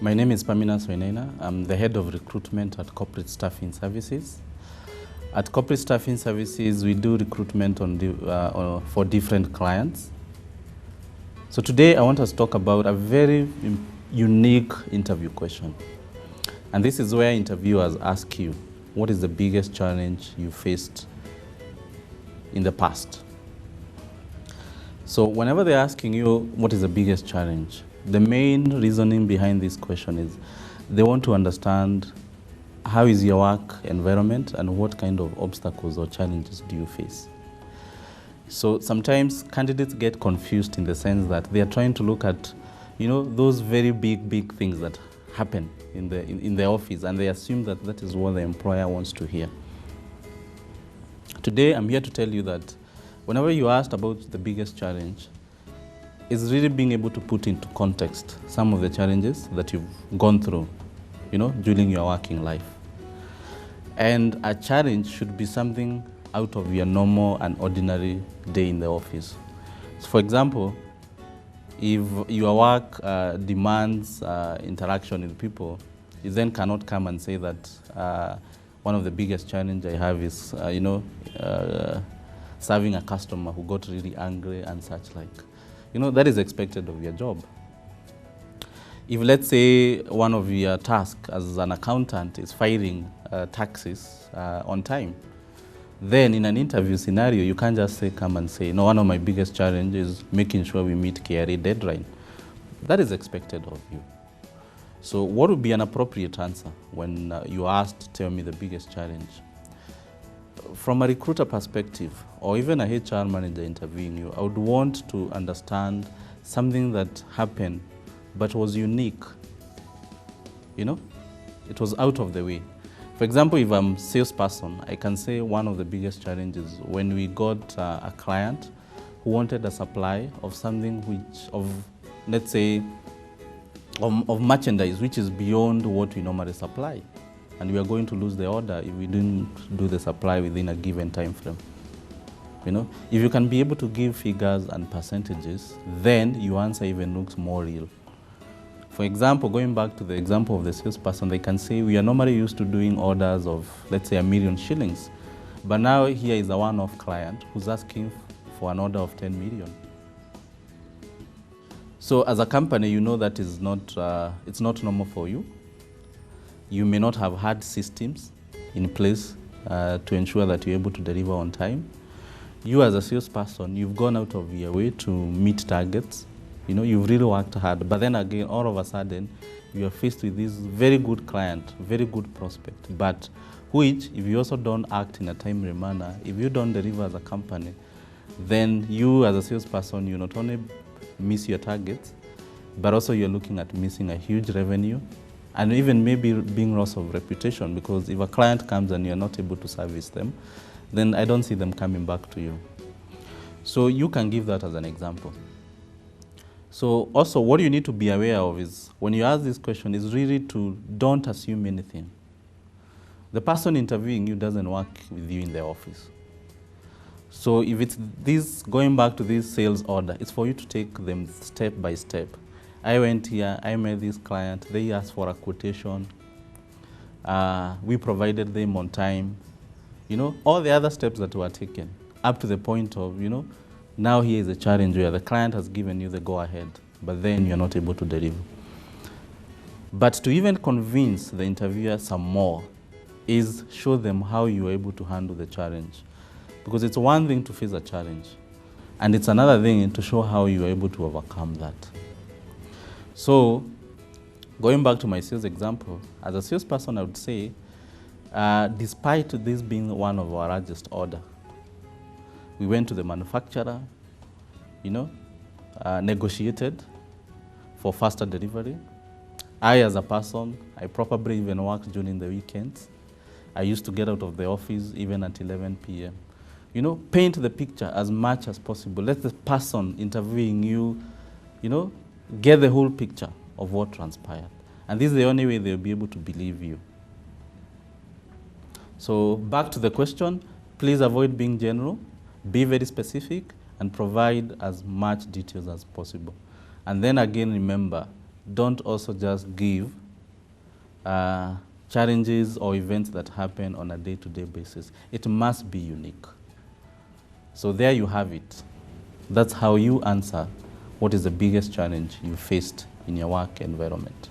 My name is Pamina Soinena. I'm the head of recruitment at Corporate Staffing Services. At Corporate Staffing Services, we do recruitment for different clients. So today I want us to talk about a very unique interview question. And this is where interviewers ask you, what is the biggest challenge you faced in the past? So whenever they're asking you, what is the biggest challenge? The main reasoning behind this question is they want to understand how is your work environment and what kind of obstacles or challenges do you face. So sometimes candidates get confused in the sense that they are trying to look at, those very big things that happen in the office, and they assume that that is what the employer wants to hear. Today I'm here to tell you that whenever you asked about the biggest challenge, it's really being able to put into context some of the challenges that you've gone through, during your working life. And a challenge should be something out of your normal and ordinary day in the office. So for example, if your work demands interaction with people, you then cannot come and say that one of the biggest challenges I have is, serving a customer who got really angry and such like. That is expected of your job. If, let's say, one of your tasks as an accountant is filing taxes on time, then in an interview scenario, you can't just come and say, no, one of my biggest challenges is making sure we meet KRA deadline. That is expected of you. So what would be an appropriate answer when you are asked to tell me the biggest challenge? From a recruiter perspective, or even a HR manager interviewing you, I would want to understand something that happened but was unique. It was out of the way. For example, if I'm a salesperson, I can say one of the biggest challenges when we got a client who wanted a supply of something let's say, of merchandise which is beyond what we normally supply. And we are going to lose the order if we didn't do the supply within a given time frame. If you can be able to give figures and percentages, then your answer even looks more real. For example, going back to the example of the salesperson, they can say we are normally used to doing orders of, let's say, 1 million shillings. But now here is a one-off client who's asking for an order of 10 million. So as a company, that is it's not normal for you. You may not have had systems in place to ensure that you're able to deliver on time. You as a salesperson, you've gone out of your way to meet targets. You've really worked hard. But then again, all of a sudden, you are faced with this very good client, very good prospect, but which, if you also don't act in a timely manner, if you don't deliver as a company, then you as a salesperson, you not only miss your targets, but also you're looking at missing a huge revenue, and even maybe being loss of reputation, because if a client comes and you're not able to service them, then I don't see them coming back to you. So you can give that as an example. So also what you need to be aware of is when you ask this question is really to don't assume anything. The person interviewing you doesn't work with you in the office. So if it's this, going back to this sales order, it's for you to take them step by step. I went here, I met this client, they asked for a quotation, we provided them on time. All the other steps that were taken up to the point of, now here is a challenge where the client has given you the go-ahead, but then you're not able to deliver. But to even convince the interviewer some more is show them how you are able to handle the challenge. Because it's one thing to face a challenge, and it's another thing to show how you are able to overcome that. So, going back to my sales example, as a salesperson, I would say, despite this being one of our largest order, we went to the manufacturer, negotiated for faster delivery. I, as a person, I probably even worked during the weekends. I used to get out of the office even at 11 p.m. Paint the picture as much as possible. Let the person interviewing you, get the whole picture of what transpired. And this is the only way they'll be able to believe you. So back to the question, please avoid being general, be very specific, and provide as much details as possible. And then again, remember, don't also just give challenges or events that happen on a day-to-day basis. It must be unique. So there you have it. That's how you answer what is the biggest challenge you faced in your work environment.